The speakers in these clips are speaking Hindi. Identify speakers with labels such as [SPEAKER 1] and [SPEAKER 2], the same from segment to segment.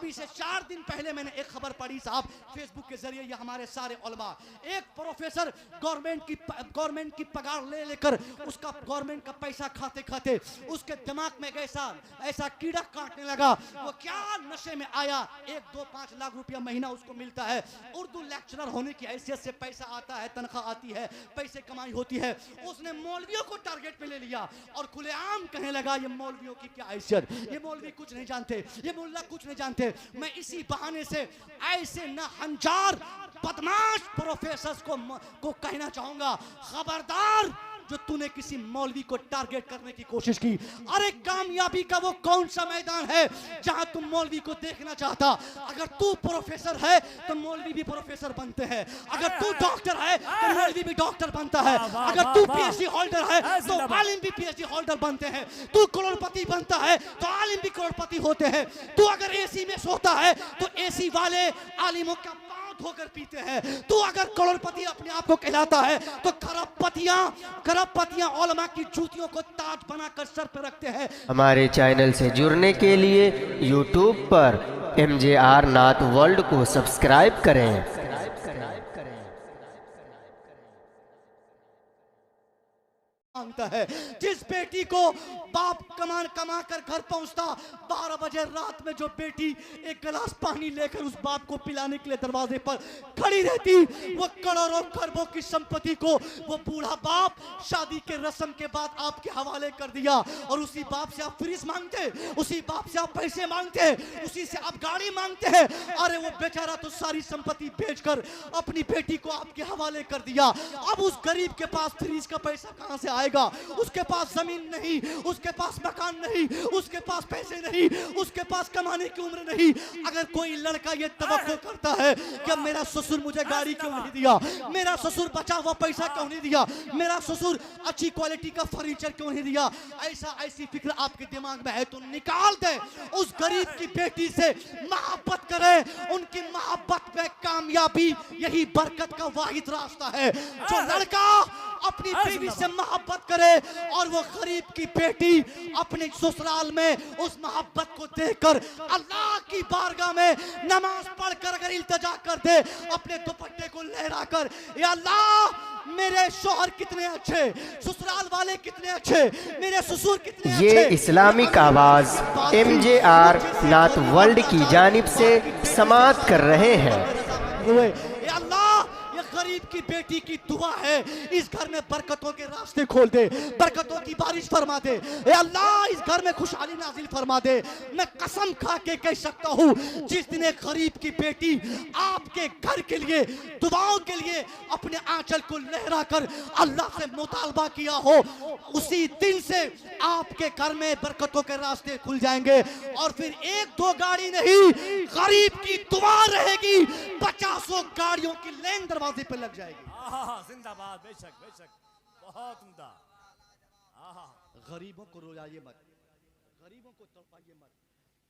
[SPEAKER 1] अभी से 4 दिन पहले मैंने एक खबर पढ़ी साहब फेसबुक के जरिए, ये हमारे सारे उलमा, एक प्रोफेसर गवर्नमेंट की पगार ले लेकर उसका गवर्नमेंट का पैसा खाते खाते उसके दिमाग में ऐसा कीड़ा काटने लगा, वो क्या नशे में आया, 1-2-5 लाख रुपया महीना उसको मिलता है, उर्दू लेक्चरर होने की हैसियत से पैसा आता है, तनख्वाह आती है, पैसे कमाई होती है, उसने मौलवियों को टारगेट पे ले लिया और खुलेआम कहने लगा ये मौलवियों की क्या हैसियत, ये मौलवी कुछ नहीं जानते, ये मुल्ला कुछ नहीं जानते। मैं इसी बहाने से ऐसे नाहंजार बदमाश प्रोफेसर्स को कहना चाहूंगा, खबरदार जो तूने किसी मौलवी को टारगेट करने की कोशिश की। अरे कामयाबी का वो कौन सा मैदान है जहां तुम मौलवी को देखना चाहता? अगर तू प्रोफेसर है तो मौलवी भी प्रोफेसर बनते हैं, अगर तू डॉक्टर है तो मौलवी भी डॉक्टर बनता है, अगर तू पीएचडी होल्डर है तो आलिम भी पीएचडी होल्डर बनते हैं, तू करोड़पति बनता है तो आलिम भी करोड़पति होते हैं, तू अगर एसी में सोता है तो एसी वाले आलिमों का होकर पीते हैं, तू अगर करोड़पति अपने आप को कहलाता है तो खरबपतियां उलमा की जूतियों को ताज बनाकर सर पर रखते हैं।
[SPEAKER 2] हमारे चैनल से जुड़ने के लिए YouTube पर MJR नाथ वर्ल्ड को सब्सक्राइब करें।
[SPEAKER 1] मांगता है जिस बेटी को बाप कमा कर घर पहुंचता, 12 बजे रात में जो बेटी एक गिलास पानी लेकर उस बाप को पिलाने के लिए दरवाजे पर खड़ी रहती, वो करोड़ों खरबों की संपत्ति को वो बूढ़ा बाप शादी के रस्म के बाद आपके हवाले कर दिया और उसी बाप से आप फ्रीज मांगते, उसी बाप से आप पैसे मांगते, उसी से आप गाड़ी मांगते हैं। अरे वो बेचारा तो सारी संपत्ति बेचकर अपनी बेटी को आपके हवाले कर दिया। अब उस गरीब के पास फ्रीज का पैसा कहां से आएगा? उसके पास जमीन नहीं, उसके पास मकान नहीं, उसके पास पैसे नहीं, उसके पास कमाने की उम्र नहीं। अगर कोई लड़का ये तवक्को करता है कि मेरा ससुर मुझे गाड़ी क्यों नहीं दिया, मेरा ससुर बचा हुआ पैसा क्यों नहीं दिया, मेरा ससुर अच्छी क्वालिटी का फर्नीचर क्यों नहीं दिया, ऐसी फिक्र आपके दिमाग में है तो निकाल दे, उस गरीब की बेटी से मोहब्बत करें। उनकी मोहब्बत में कामयाबी यही बरकत का वाहिद रास्ता है। जो लड़का अपनी बीवी से मोहब्बत करे और वो गरीब की बेटी अपने ससुराल में उस मोहब्बत को देखकर अल्लाह की बारगाह में नमाज पढ़कर अगर इल्तिजा कर दे, अपने दुपट्टे को लहराकर, या अल्लाह मेरे शौहर कितने अच्छे, ससुराल वाले कितने अच्छे, मेरे ससुर कितने अच्छे।
[SPEAKER 2] ये इस्लामिक आवाज MJR नाथ वर्ल्ड की जानिब से समाअत कर रहे हैं।
[SPEAKER 1] अल्लाह गरीब की बेटी की दुआ है, इस घर में बरकतों के रास्ते खोल दे, बरकतों की बारिश फरमा दे, ए अल्लाह इस घर में खुशहाली नाजिल फरमा दे। मैं कसम खा के कह सकता हूँ, जिस दिन एक गरीब की बेटी आपके घर के लिए दुआओं के लिए अपने आंचल को लहरा कर अल्लाह से मुतालबा किया हो, उसी दिन से आपके घर में बरकतों के रास्ते खुल जाएंगे। और फिर 1-2 गाड़ी नहीं, गरीब की दुआ रहेगी, 50 गाड़ियों की लेन दरवाजे पे लग जाएगी।
[SPEAKER 3] जिंदाबाद, बेशक बेशक, बहुत उम्दा।
[SPEAKER 1] गरीबों को रोजाइए मत, गरीबों को तड़पाइए मत,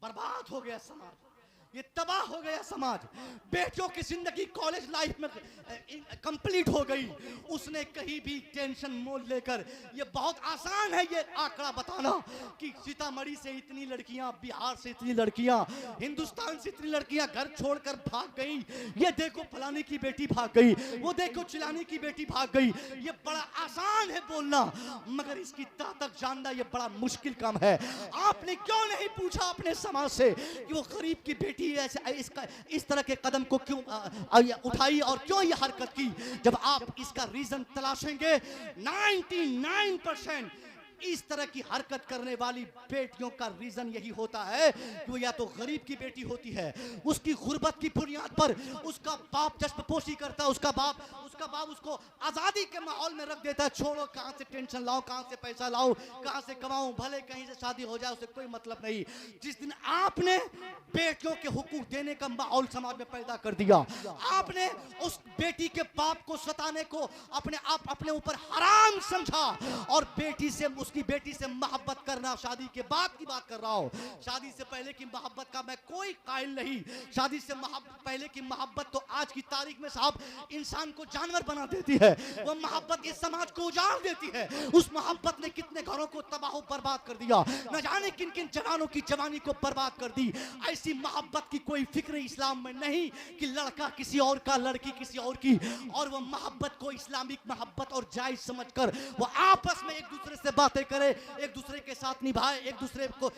[SPEAKER 1] बर्बाद हो गया समाज, ये तबाह हो गया समाज। बेटियों की जिंदगी कॉलेज लाइफ में कंप्लीट हो गई, उसने कहीं भी टेंशन मोल लेकर, ये बहुत आसान है ये आंकड़ा बताना कि सीतामढ़ी से इतनी लड़कियां, बिहार से इतनी लड़कियां, हिंदुस्तान से इतनी लड़कियां घर छोड़कर भाग गई, ये देखो फलाने की बेटी भाग गई, वो देखो चिलाने की बेटी भाग गई। ये बड़ा आसान है बोलना, मगर इसकी ताकत जानना ये बड़ा मुश्किल काम है। आपने क्यों नहीं पूछा अपने समाज से कि वो गरीब की बेटी इस तरह के कदम को क्यों उठाई और क्यों ये हरकत की? जब आप इसका रीजन तलाशेंगे, 99% इस तरह की हरकत करने वाली बेटियों का रीजन यही होता है कि वो या तो गरीब की बेटी होती है, उसकी गुर्बत की बुनियाद पर उसका बाप जज्बपोशी करता है, उसका बाप उसको आजादी के माहौल में रख देता है, छोड़ो कहां से टेंशन लाओ, कहां से पैसा लाओ, कहां से कमाऊं, भले कहीं से शादी हो जाए उससे कोई मतलब नहीं। जिस दिन आपने बेटियों के हुकूक देने का माहौल समाज में पैदा कर दिया, आपने उस बेटी के बाप को सताने को अपने ऊपर हराम समझा और बेटी से उसकी बेटी से मोहब्बत करना। शादी के बाद की बात कर रहा हूँ, शादी से पहले की मोहब्बत का मैं कोई कायल नहीं। शादी से पहले की मोहब्बत तो आज की तारीख में साहब इंसान को जानवर बना देती है। वो मोहब्बत इस समाज को उजाड़ देती है। उस मोहब्बत ने कितने घरों को तबाह बर्बाद कर दिया, न जाने किन किन जवानों की जवानी को बर्बाद कर दी। ऐसी मोहब्बत की कोई फिक्र इस्लाम में नहीं कि लड़का किसी और का, लड़की किसी और की। और वो मोहब्बत को इस्लामिक मोहब्बत और जायज समझकर वो आपस में एक दूसरे से बातें करे, एक दूसरे के साथ निभाए, एक दूसरे को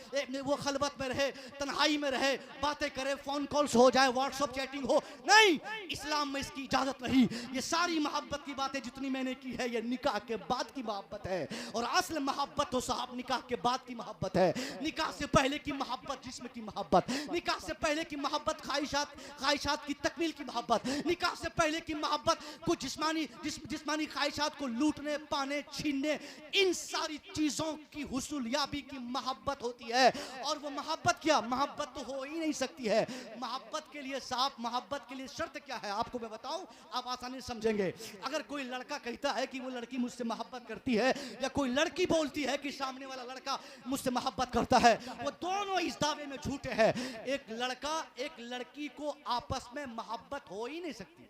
[SPEAKER 1] वो खलबत में रहे, तन्हाई में रहे, बातें करे, फोन कॉल्स हो जाए, व्हाट्सएप चैटिंग हो। नहीं, इस्लाम में इसकी इजाजत नहीं। ये सारी मोहब्बत की बातें जितनी मैंने की है, ये निकाह के बाद की मोहब्बत है। और असल मोहब्बत तो साहब निकाह के बाद की मोहब्बत है। निकाह से पहले की मोहब्बत जिस्म की मोहब्बत, निकाह से पहले की मोहब्बत ख्वाहिशात की तकमील की मोहब्बत, निकाह से पहले की मोहब्बत कुछ जिस्मानी ख्वाहिशात को लूटने, पाने, छीनने, इन सारी चीजों की हुसूलियाबी की मोहब्बत होती है। और वो मोहब्बत क्या, मोहब्बत तो हो ही नहीं सकती है। मोहब्बत के लिए साहब, मोहब्बत के लिए शर्त क्या है आपको मैं बताऊं, आप आसानी से समझेंगे। अगर कोई लड़का कहता है कि वो लड़की मुझसे मोहब्बत करती है, या कोई लड़की बोलती है कि सामने वाला लड़का मुझसे मोहब्बत करता है, वो दोनों इस दावे में झूठे हैं। एक लड़का एक लड़की को आपस में मोहब्बत हो ही नहीं सकती।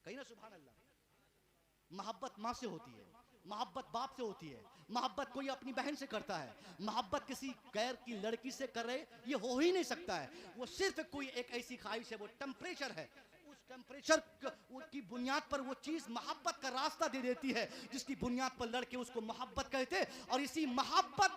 [SPEAKER 1] कहीं ना सुभान अल्लाह। मोहब्बत माँ से होती है, मोहब्बत बाप से होती है, मोहब्बत कोई अपनी बहन से करता है, मोहब्बत किसी गैर की लड़की से करे ये हो ही नहीं सकता है। वो सिर्फ कोई एक ऐसी ख्वाहिश है, वो टेम्परेचर है। उस टेम्परेचर की बुनियाद पर वो चीज मोहब्बत का रास्ता दे देती है, जिसकी बुनियाद पर लड़के उसको मोहब्बत कहते, और इसी मोहब्बत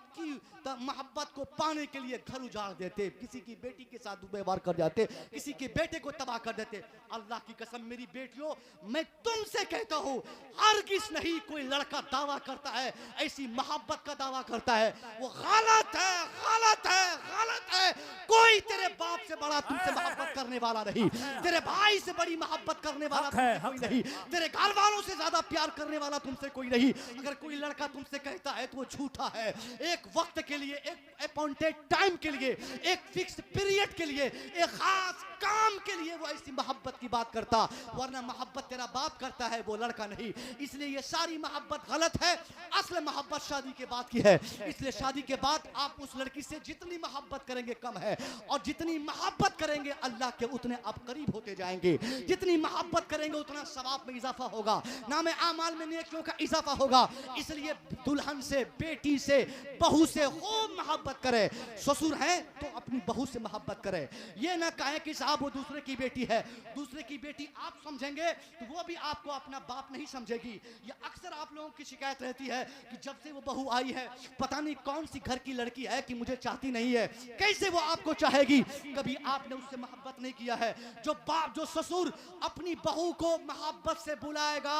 [SPEAKER 1] को पाने के लिए घर उजाड़ देते, किसी की बेटी के साथ दुर्व्यवहार कर जाते, किसी के बेटे को तबाह कर देते। अल्लाह की कसम मेरी बेटियों, मैं तुमसे कहता हूँ, हरगिज़ नहीं कोई लड़का दावा करता है, ऐसी मोहब्बत का दावा करता है, वो गलत है, गलत है, गलत है। कोई तेरे बाप से बड़ा तुमसे मोहब्बत करने वाला नहीं, तेरे भाई से बड़ी मोहब्बत करने वाला कोई नहीं, तेरे घर वालों से ज्यादा प्यार करने वाला तुमसे कोई नहीं। अगर कोई लड़का तुमसे कहता है तो वो झूठा है। एक वक्त के लिए, एक अपॉइंटेड टाइम के लिए, एक फिक्स पीरियड के लिए, एक खास काम के लिए वो ऐसी मोहब्बत की बात करता, वरना मोहब्बत तेरा बाप करता है, वो लड़का नहीं। इसलिए ये सारी मोहब्बत गलत है। असल मोहब्बत शादी के बाद की है। इसलिए शादी के बाद आप उस लड़की से जितनी मोहब्बत करेंगे कम है, और जितनी मोहब्बत करेंगे अल्लाह के उतने आप करीब होते जाएंगे। जितनी मोहब्बत करेंगे उतना सवाब में इजाफा होगा, नाम आमाल में नेकियों का इजाफा होगा। इसलिए दुल्हन से, बेटी से, बहू से खूब मोहब्बत करे। ससुर है तो अपनी बहू से मोहब्बत करे। ये ना कहें कि साहब वो दूसरे की बेटी है, दूसरे की बेटी आप समझेंगे तो वो भी आपको अपना बाप नहीं समझेगी। ये अक्सर आप लोगों की शिकायत रहती है कि जब से वो बहू आई है पता नहीं कौन सी घर की लड़की है कि मुझे चाहती नहीं है। कैसे वो आपको चाहेगी? कभी आपने उससे मोहब्बत नहीं किया है। जो बाप, जो ससुर अपनी बहू को मोहब्बत से बुलाएगा,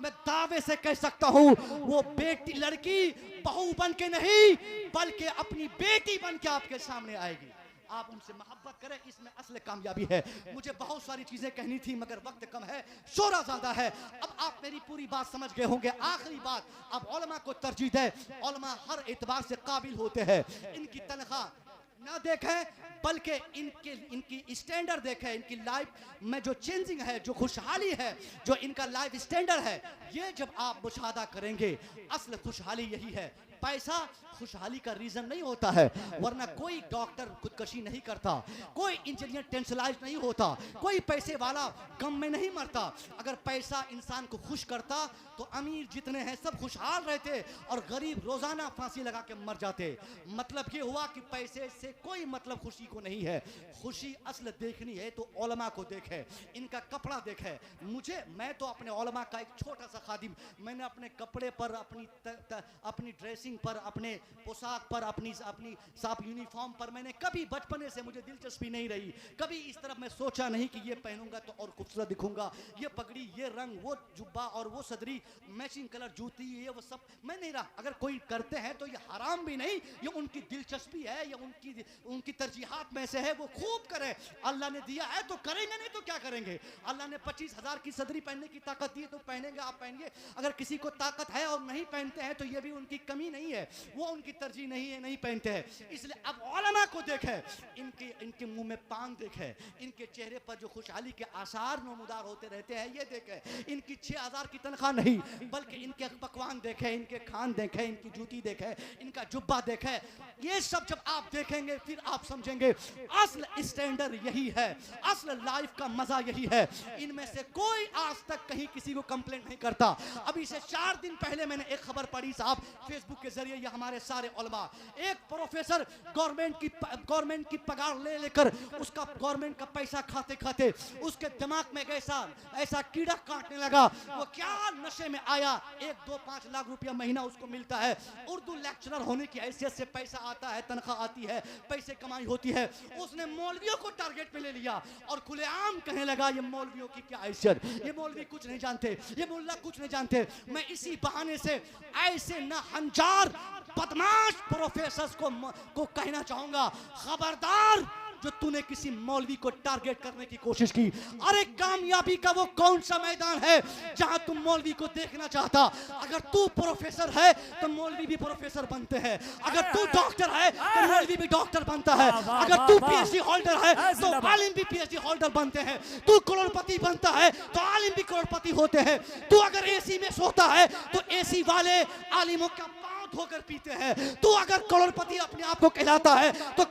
[SPEAKER 1] मैं दावे से कह सकता हूँ वो बेटी, लड़की बहू बन के नहीं बल्कि अपनी बेटी बन के आपके सामने आएगी। आप उनसे मोहब्बत करें, इसमें असल कामयाबी है। मुझे बहुत सारी चीजें कहनी थी मगर वक्त कम है, शोरा ज्यादा है। अब आप मेरी पूरी बात समझ गए होंगे। आखिरी बात, अब उलमा को तरजीह है। उलमा हर एतबार से काबिल होते हैं। इनकी तनख्वाह ना देखें बल्कि इनकी स्टैंडर्ड देखें, इनकी लाइफ में जो चेंजिंग है, जो खुशहाली है, जो इनका लाइफ स्टैंडर्ड है, ये जब आप मुशाहदा करेंगे असल खुशहाली यही है। पैसा खुशहाली का रीजन नहीं होता है, वरना कोई डॉक्टर खुदकशी नहीं करता, कोई इंजीनियर टेंशनलाइज नहीं होता, कोई पैसे वाला गम में नहीं मरता। अगर पैसा इंसान को खुश करता तो अमीर जितने हैं सब खुशहाल रहते और गरीब रोजाना फांसी लगा के मर जाते। मतलब ये हुआ कि पैसे से कोई मतलब खुशी को नहीं है। खुशी असल देखनी है तो उलमा को देखे, इनका कपड़ा देखे। मैं तो अपने उलमा का एक छोटा सा खादिम, मैंने अपने कपड़े पर, अपनी ड्रेसिंग पर, अपने पोशाक पर, अपनी साफ यूनिफॉर्म पर मैंने कभी बचपने से मुझे दिलचस्पी नहीं रही। कभी इस तरफ मैं सोचा नहीं कि ये पहनूंगा तो और खूबसूरत दिखूंगा, ये पगड़ी, ये रंग, वो जुब्बा और वो सदरी, मैचिंग कलर जूती, ये वो सब मैं नहीं रहा। अगर कोई करते हैं तो ये हराम भी नहीं, ये उनकी दिलचस्पी है, ये उनकी तरजीहात में से है, वो खूब करें। अल्लाह ने दिया है तो करेंगे, नहीं तो क्या करेंगे। अल्लाह ने 25,000 की सदरी पहनने की ताकत दी है तो पहनेंगे, आप पहनिए। अगर किसी को ताकत है और नहीं पहनते हैं तो ये भी उनकी कमी नहीं है, वो उनकी तरजीह नहीं है, नहीं पहनते हैं। इसलिए अब उलमा को देखे, इनके मुंह में पान देखे, इनके चेहरे पर जो खुशहाली के आसार नमूदार होते रहते हैं ये देखे। इनकी 6000 की तनख्वाह नहीं, बल्कि इनके पकवान देखे, इनके खान देखे, इनकी जूती देखे, इनका जुब्बा देखे। ये सब जब आप देखेंगे फिर आप समझेंगे असल स्टैंडर्ड यही है, असल लाइफ का मजा यही है। इनमें से कोई आज तक कहीं किसी को कंप्लेंट नहीं करता। अभी से 4 दिन पहले मैंने एक खबर पढ़ी साहब फेसबुक के जरिए, ये हमारे सारे उलमा, एक प्रोफेसर गवर्नमेंट की पगार ले लेकर उसका गवर्नमेंट का पैसा खाते खाते उसके दिमाग में ऐसा कीड़ा काटने लगा। वो क्या नशे में आया, 1, 2, 5 लाख रुपया महीना उसको मिलता है, उर्दू लेक्चरर होने की हैसियत से पैसा आता है, तनख्वाह आती है, पैसे कमाई होती है। उसने मौलवियों को टारगेट पे ले लिया और खुलेआम कहने लगा ये मौलवियों की क्या हैसियत, ये मौलवी कुछ नहीं जानते, ये मुल्ला कुछ नहीं जानते। मैं इसी बहाने से ऐसे न हंजार बदमाश प्रोफेसर्स को कहना चाहूंगा, खबरदार जो तूने किसी मौलवी को टारगेट करने की कोशिश की। अरे कामयाबी का वो कौन सा मैदान है जहां तुम मौलवी को देखना चाहता। अगर तू प्रोफेसर है तो मौलवी भी प्रोफेसर बनते हैं, अगर तू डॉक्टर है तो मौलवी भी डॉक्टर बनता है, अगर तू पीएचडी होल्डर है तो आलिम भी पीएचडी होल्डर बनते हैं, तू करोड़पति बनता है तो आलिम भी करोड़पति होते हैं। तू अगर एसी में सोता है तो एसी वाले आलिमों का धोकर पीते हैं। तू अगर करोड़पति अपने आप को कहलाता है तो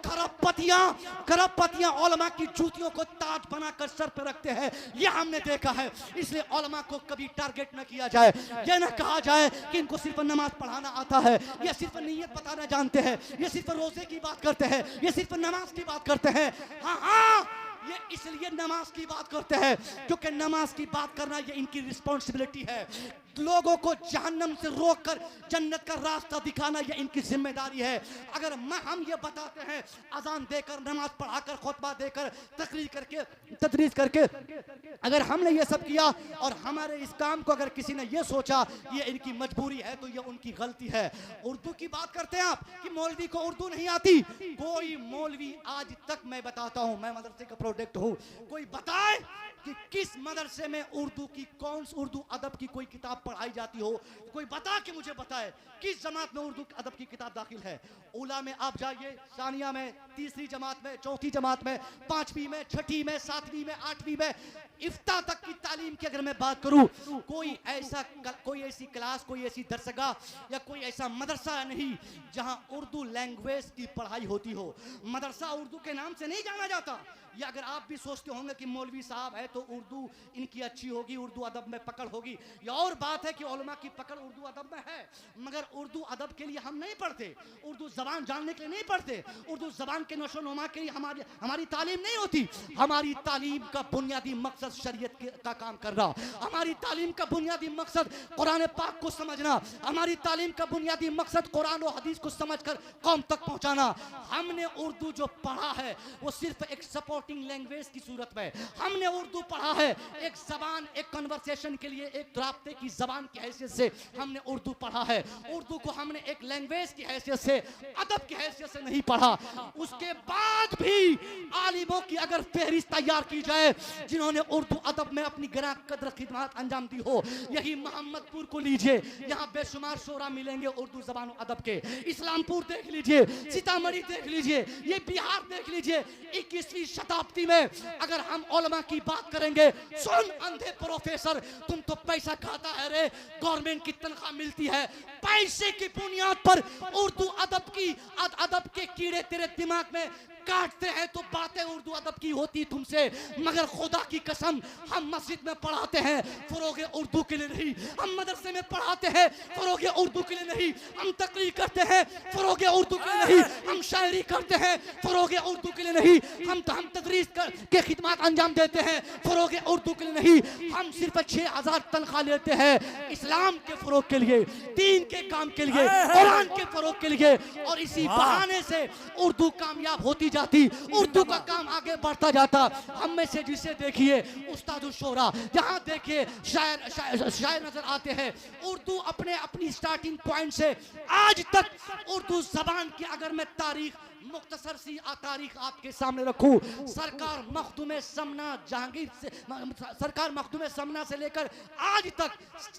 [SPEAKER 1] खरबपतियां उलमा की जूतियों को ताज बनाकर सर पर रखते हैं, यह हमने देखा है। इसलिए उलमा को कभी टारगेट न किया जाए, यह न कहा जाए कि इनको सिर्फ नमाज पढ़ाना आता है, यह सिर्फ नीयत बताना जानते हैं, यह सिर्फ रोजे की बात करते हैं, यह सिर्फ नमाज की बात करते हैं। हाँ, ये इसलिए नमाज की बात करते हैं क्योंकि नमाज की बात करना ये इनकी रिस्पॉन्सिबिलिटी है। लोगों को जहन्नम से रोककर जन्नत का रास्ता दिखाना ये इनकी जिम्मेदारी है। अगर हम ये बताते हैं अजान देकर, नमाज पढ़ाकर, खुतबा देकर, तदरीस करके अगर हमने ये सब किया और हमारे इस काम को अगर किसी ने ये सोचा ये इनकी मजबूरी है तो ये उनकी गलती है। उर्दू की बात करते हैं आप कि मौलवी को उर्दू नहीं आती। कोई मौलवी आज तक, मैं बताता हूँ, मैं मदरसे का प्रोडक्ट हूँ, कोई बताए कि किस मदरसे में उर्दू अदब की कोई किताब पढ़ाई जाती हो, कोई बता के मुझे बताए किस जमात में उर्दू अदब की किताब दाखिल है। उला में आप जाइए, सानिया में, तीसरी जमात में, चौथी जमात में, 5वीं में, 6ठी में, 7वीं में, 8वीं में, इफ्ता तक की तालीम की अगर मैं बात करूं, कोई ऐसी क्लास, कोई ऐसी दरसगाह या कोई ऐसा मदरसा नहीं जहां उर्दू लैंग्वेज की पढ़ाई होती हो। मदरसा उर्दू के नाम से नहीं जाना जाता। या अगर आप भी सोचते होंगे कि मौलवी साहब है तो उर्दू इनकी अच्छी होगी, उर्दू अदब में पकड़ होगी, या और बात है कि उलमा की पकड़ उर्दू अदब में है, मगर उर्दू अदब के लिए हम नहीं पढ़ते, उर्दू जबान जानने के लिए नहीं पढ़ते, उर्दू जबान के नशो नुमा के लिए हमारी तालीम नहीं होती। हमारी तालीम का बुनियादी मकसद शरीयत का काम करना, हमारी तालीम का बुनियादी मकसद कुरान पाक को समझना, हमारी तालीम का बुनियादी मकसद कुरान और हदीस को समझकर कौम तक पहुंचाना। हमने उर्दू जो पढ़ा है वो सिर्फ एक सपोर्टिंग लैंग्वेज की सूरत में हमने उर्दू पढ़ा है, एक जबान, एक कन्वर्सेशन के लिए, एक राब्ते की जबान की हैसियत से हमने उर्दू पढ़ा है। उर्दू को हमने एक लैंग्वेज की हैसियत से, अदब की हैसियत से नहीं पढ़ा। उसके बाद भी आलिमों की अगर फहरिस्त तैयार की जाए जिन्होंने उर्दू अदब में अपनी गिरा कदर खिदमत अंजाम दी हो, यही मोहम्मदपुर को लीजिए, यहाँ बेशुमार शोरा मिलेंगे उर्दू जबान अदब के। इस्लामपुर देख लीजिए, सीतामढ़ी देख लीजिए, ये बिहार देख लीजिए। 21वीं शताब्दी में अगर हम उलमा की बात करेंगे, सुन अंधे प्रोफेसर, तुम तो पैसा खाता है रे, गवर्नमेंट की तनख्वाह मिलती है, पैसे की बुनियाद पर उर्दू अदब के कीड़े तेरे दिमाग में काटते हैं तो बातें उर्दू अदब की होती तुमसे, मगर खुदा की कसम हम मस्जिद में पढ़ाते हैं फरोगे उर्दू के लिए नहीं, हम मदरसे में पढ़ाते हैं फरोगे उर्दू के लिए नहीं, हम तकरीर करते हैं फरोगे उर्दू के लिए नहीं, हम शायरी करते हैं फरोगे उर्दू के लिए नहीं, हम तदरीस के खिदमत अंजाम देते हैं फरोगे उर्दू के लिए नहीं। हम सिर्फ 6000 तनख्वाह लेते हैं इस्लाम के फरोग के लिए, दीन के काम के लिए, कुरान के फरोग के लिए, और इसी बहाने से उर्दू कामयाब होती जाती, उर्दू का काम आगे बढ़ता जाता। हम में से जिसे देखिए उस्तादुल शोरा, जहां देखिए शायर नजर आते हैं। उर्दू अपनी स्टार्टिंग पॉइंट से आज तक उर्दू जबान की अगर मैं तारीख मुख्तसर सी तारीख आपके सामने रखूं, सरकार मखदूम समना जहांगीर से, सरकार मखदूम समना से लेकर आज तक,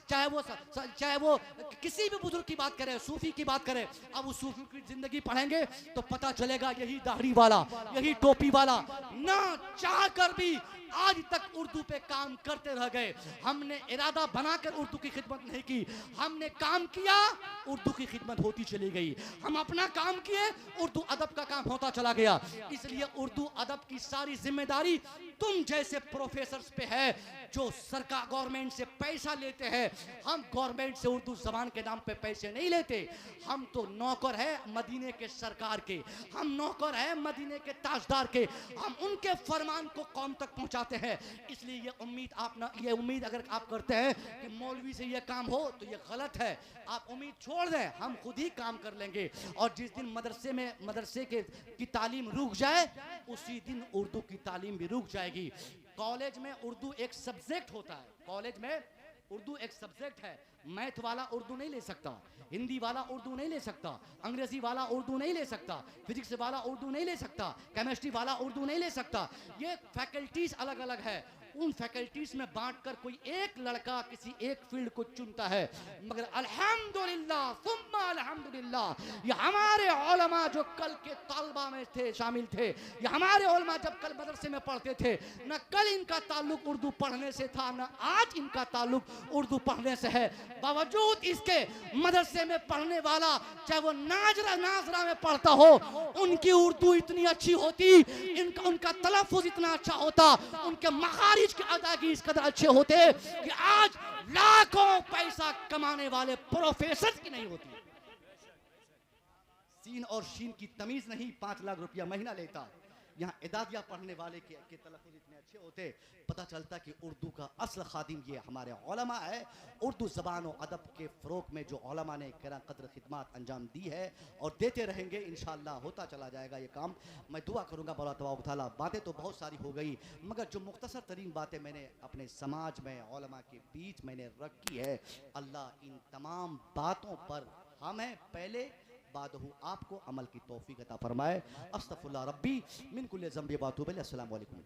[SPEAKER 1] चाहे वो किसी भी बुजुर्ग की बात करें, सूफी की बात करें, अब उस सूफी की जिंदगी पढ़ेंगे तो पता चलेगा यही दाढ़ी वाला, यही टोपी वाला ना चाह कर भी आज तक उर्दू पे काम करते रह गए। हमने इरादा बनाकर उर्दू की खिदमत नहीं की, हमने काम किया, उर्दू की खिदमत होती चली गई। हम अपना काम किए, उर्दू अदब का काम होता चला गया। इसलिए उर्दू अदब की सारी जिम्मेदारी तुम जैसे प्रोफेसर्स पे है जो सरकार गवर्नमेंट से पैसा लेते हैं। हम गवर्नमेंट से उर्दू जबान के नाम पे पैसे नहीं लेते, हम तो नौकर है मदीने के सरकार के, हम नौकर है मदीने के ताजदार के, हम उनके फरमान को कौम तक पहुंचाते हैं। इसलिए ये उम्मीद अगर आप करते हैं कि मौलवी से ये काम हो तो ये गलत है। आप उम्मीद छोड़ दें, हम खुद ही काम कर लेंगे। और जिस दिन मदरसे की तालीम रुक जाए, उसी दिन उर्दू की तालीम भी रुक जाएगी। कॉलेज में उर्दू एक सब्जेक्ट होता है, कॉलेज में उर्दू एक सब्जेक्ट है। मैथ वाला उर्दू नहीं ले सकता, हिंदी वाला उर्दू नहीं ले सकता, अंग्रेजी वाला उर्दू नहीं ले सकता, फिजिक्स वाला उर्दू नहीं ले सकता, केमिस्ट्री वाला उर्दू नहीं ले सकता। ये फैकल्टीज अलग अलग है। उन फैकल्टीज में बांटकर कोई एक लड़का किसी एक फील्ड को चुनता है। मगर अल्हम्दुलिल्लाह सुम्मा अल्हम्दुलिल्लाह, ये हमारे उलमा जो कल के तलबा में थे, शामिल थे, ये हमारे उलमा जब कल मदरसे में पढ़ते थे, न कल इनका ताल्लुक उर्दू पढ़ने से था, न आज इनका ताल्लुक उर्दू पढ़ने से है। बावजूद इसके मदरसे में पढ़ने वाला चाहे वो नाजरा में पढ़ता हो, उनकी उर्दू इतनी अच्छी होती, उनका तलफ़ुज़ इतना अच्छा होता, उनके मखारिज के अदागी इस कदर अच्छे होते कि आज लाखों पैसा कमाने वाले प्रोफेसर की नहीं होती। सीन और शीन की तमीज नहीं 5 लाख रुपया महीना लेता। यहाँ इदादिया पढ़ने वाले के तलफ़ुज़ इतने अच्छे होते, पता चलता कि उर्दू का असल खादिम ये हमारे उलमा है। उर्दू ज़बान और अदब के फ़रोग़ में जो उलमा ने कदर खिदमत अंजाम दी है और देते रहेंगे, इंशाअल्लाह होता चला जाएगा ये काम। मैं दुआ करूँगा मौला तबारक व तआला। बातें तो बहुत सारी हो गई, मगर जो मुख्तसर तरीन बातें मैंने अपने समाज में उलमा के बीच मैंने रखी है, अल्लाह इन तमाम बातों पर हमें पहले बादहू आपको अमल की तौफीक अता फरमाए। अस्तगफिरुल्लाह रब्बी मिन कुल्लि ज़ंबि व अतूबु इलैह। अस्सलामु अलैकुम।